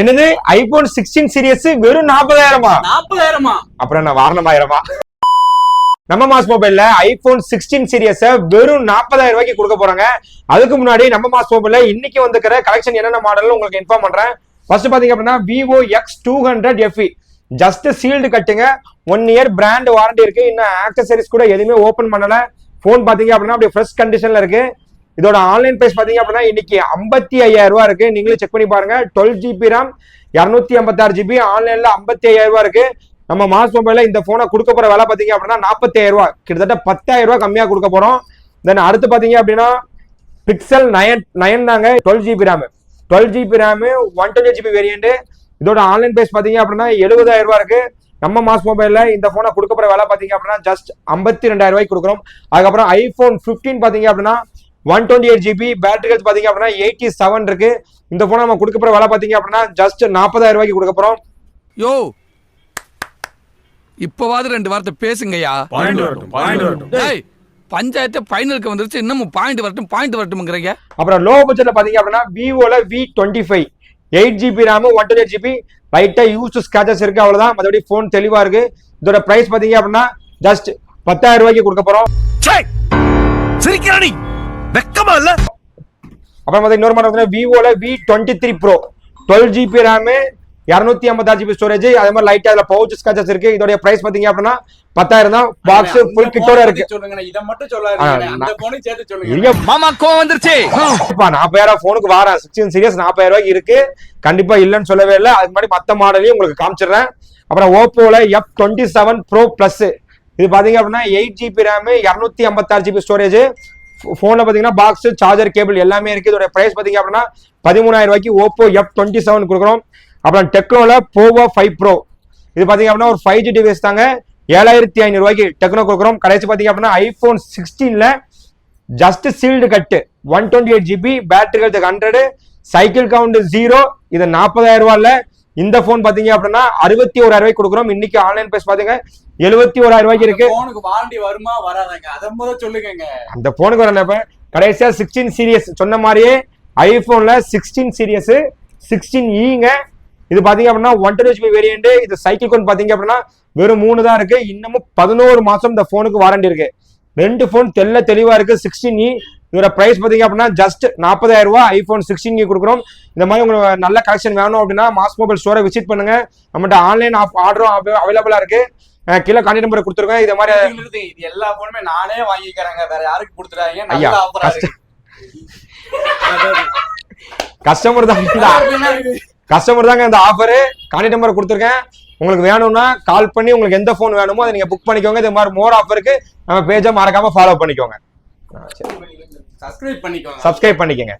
என்னது iPhone 16 series வெறும் 40,000 அப்புறம் என்ன வாரணமாயிரமா? நம்ம மாஸ் மொபைல்ல ஐபோன் 16 சீரிஸ் வெறும் 40,000 ரூபாய்க்கு கொடுக்க போறாங்க. அதுக்கு முன்னாடி நம்ம மாஸ் மொபைல்ல இன்னைக்கு வந்துக்கிற கலெக்ஷன் என்னென்ன மாடல் உங்களுக்கு இன்ஃபார்ம் பண்றேன். ஃபர்ஸ்ட் பாத்தீங்க அப்படின்னா Vivo X200 FE just sealed கட்டுங்க. 1 இயர் பிராண்ட் வாரண்டி இருக்கு. இன்னும் ஆக்சசரிஸ் கூட எதுவுமே ஓபன் பண்ணல. போன் பாத்தீங்க அப்படின்னா அப்படியே ஃப்ரெஷ் கண்டிஷன்ல இருக்கு. இதோட ஆன்லைன் பிரைஸ் பாத்தீங்க அப்படின்னா இன்னைக்கு 55,000 ரூபாய் இருக்கு. நீங்களே செக் பண்ணி பாருங்க. 12 GB RAM 256 GB ஆன்லைன்ல 55,000 ரூபாய் இருக்கு. நம்ம மாஸ் மொபைல்ல இந்த போனை கொடுக்க போற விலை பாத்தீங்க அப்படின்னா 45,000 ரூபாய், கிட்டத்தட்ட 10,000 ரூபாய் கம்மியா கொடுக்க போறோம். தென் அடுத்து பாத்தீங்க அப்படின்னா பிக்சல் 9 தாங்க. 12 GB RAM 120 GB வேரியன்ட். இதோட ஆன்லைன் பிரைஸ் பாத்தீங்க அப்படின்னா 70,000 ரூபாய் இருக்கு. நம்ம மாஸ் மொபைல்ல இந்த போனை கொடுக்க போற விலை பாத்தீங்க அப்படின்னா ஜஸ்ட் 52,000 ரூபாய்க்கு கொடுக்குறோம். அதுக்கப்புறம் ஐபோன் 15 பாத்தீங்க அப்படின்னா 128 GB பேட்டரி ஹெல்த் பாத்தீங்க அப்படின்னா 87 இருக்கு. இந்த போனை நம்ம கொடுக்க போற விலை பாத்தீங்க அப்படின்னா ஜஸ்ட் 40,000 ரூபாய்க்கு கொடுக்க போறோம். யோ இப்பவாது 2 வார்த்தை பேசுங்கய்யா. பஞ்சாயத்து ஃபைனலுக்கு வந்துருச்சு, இன்னமும் பாயிண்ட் வரட்டும்ங்கறீங்க. அப்புறம் லோ பட்ஜெட்ல பாத்தீங்க அப்படின்னா விவோல V25 8 GB RAM 128 GB லைட்டா யூஸ் ஸ்கிராச்சஸ் இருக்கு, அவ்வளவுதான். மற்றபடி போன் தெளிவா இருக்கு. இதோட பிரைஸ் பாத்தீங்க அப்படின்னா ஜஸ்ட் 10,000 ரூபாய்க்கு கொடுக்க போறோம். அப்புறம் இன்னொரு மாடல் விவோல V23 Pro 12 GB RAM 256 GB storage. அதே மாதிரி லைட்டா அதுல பவுச் ஸ்கிராச்சஸ் இருக்கு. இதோட பிரைஸ் பாத்தீங்க அப்படின்னா 10,000 தான். பாக்ஸ் ஃபுல் கிட்டோட இருக்கு. இத மட்டும் சொல்லாதீங்க, அந்த போனை சேர்த்து சொல்லுங்க. மாமா கோவம் வந்துருச்சு. இப்ப 40,000 போனுக்கு வார 16 சீரிஸ் 40,000 ரூபாய்க்கு இருக்கு. கண்டிப்பா இல்லன்னு சொல்லவே இல்லை. அதுக்கு முன்னாடி மத்த மாடலையும் உங்களுக்கு காமிச்சிடுறேன். அப்புறம் ஓப்போல F27 Pro Plus இது பாத்தீங்க அப்படின்னா 8 GB RAM 256 GB ஸ்டோரேஜ். போன்ல பாத்தீங்கன்னா பாக்ஸ் சார்ஜர் கேபிள் எல்லாமே இருக்கு. இதோட பிரைஸ் பாத்தீங்க அப்படின்னா 13,000 ரூபாய்க்கு ஓப்போ F27 கொடுக்குறோம். அப்புறம் டெக்னோல போவோ 5 Pro இது பாத்தீங்க அப்படின்னா ஒரு 5G டிவைஸ் தாங்க. 7,500 ரூபாய்க்கு டெக்னோ கொடுக்குறோம். கடைசி பாத்தீங்க அப்படின்னா ஐபோன் 16ல ஜஸ்ட் சீல்டு கட்டு 128 GB battery health 100 cycle count 0. இது 40,000 ரூபாய்ல இந்த போன் பாத்தீங்க அப்படின்னா 61,000 ரூபாய்க்கு கொடுக்குறோம். இன்னைக்கு ஆன்லைன் பிரைஸ் பாத்தீங்க 71,000 ரூபாய்க்கு இருக்கு. போனுக்கு வாரண்டி வருமா வராதங்க அத முதல்ல சொல்லுங்க. அந்த போனுக்கு வரல. கடைசியா 16 சீரிஸ் சொன்ன மாதிரியே ஐபோன்ல 16 சீரிஸ் 16Eங்க. இது பாத்தீங்க அப்படின்னா 120 GB வேரியன்ட். இது சைக்கிள் கவுண்ட் பாத்தீங்க அப்படின்னா வெறும் 3 தான் இருக்கு. இன்னமும் 11 மாசம் இந்த போனுக்கு வாரண்டி இருக்கு. 2 போன் தெளிவா இருக்கு. 16E இதோட பிரைஸ் பாத்தீங்க அப்படின்னா ஜஸ்ட் 40,000 ரூபாய் ஐபோன் 16E கொடுக்குறோம். இந்த மாதிரி உங்களுக்கு நல்ல கலெக்ஷன் வேணும் அப்படின்னா மாஸ் மொபைல் ஸ்டோரை விசிட் பண்ணுங்க. நம்மகிட்ட ஆன்லைன் ஆர்டரும் அவைலபிளா இருக்கு. கீழே கான்டாக்ட் நம்பர் கொடுத்துருக்கேன். இது மாதிரி இது எல்லா போனுமே நானே வாங்கிக்கிறேங்க, வேற யாருக்கு கொடுத்துறாங்க. நல்ல ஆஃபரா இருக்கு. கஸ்டமர் தாங்க இந்த ஆஃபர். கான்டாக்ட் நம்பர் கொடுத்துருக்கேன். உங்களுக்கு வேணும்னா கால் பண்ணி உங்களுக்கு எந்த போன் வேணுமோ அதை நீங்க புக் பண்ணிக்கோங்க. இது மாதிரி மோர் ஆஃபருக்கு நம்ம பேஜை மறக்காம ஃபாலோ பண்ணிக்கோங்க. சப்ஸ்கிரைப் பண்ணிக்கோங்க. சப்ஸ்கிரைப் பண்ணிக்கோங்க.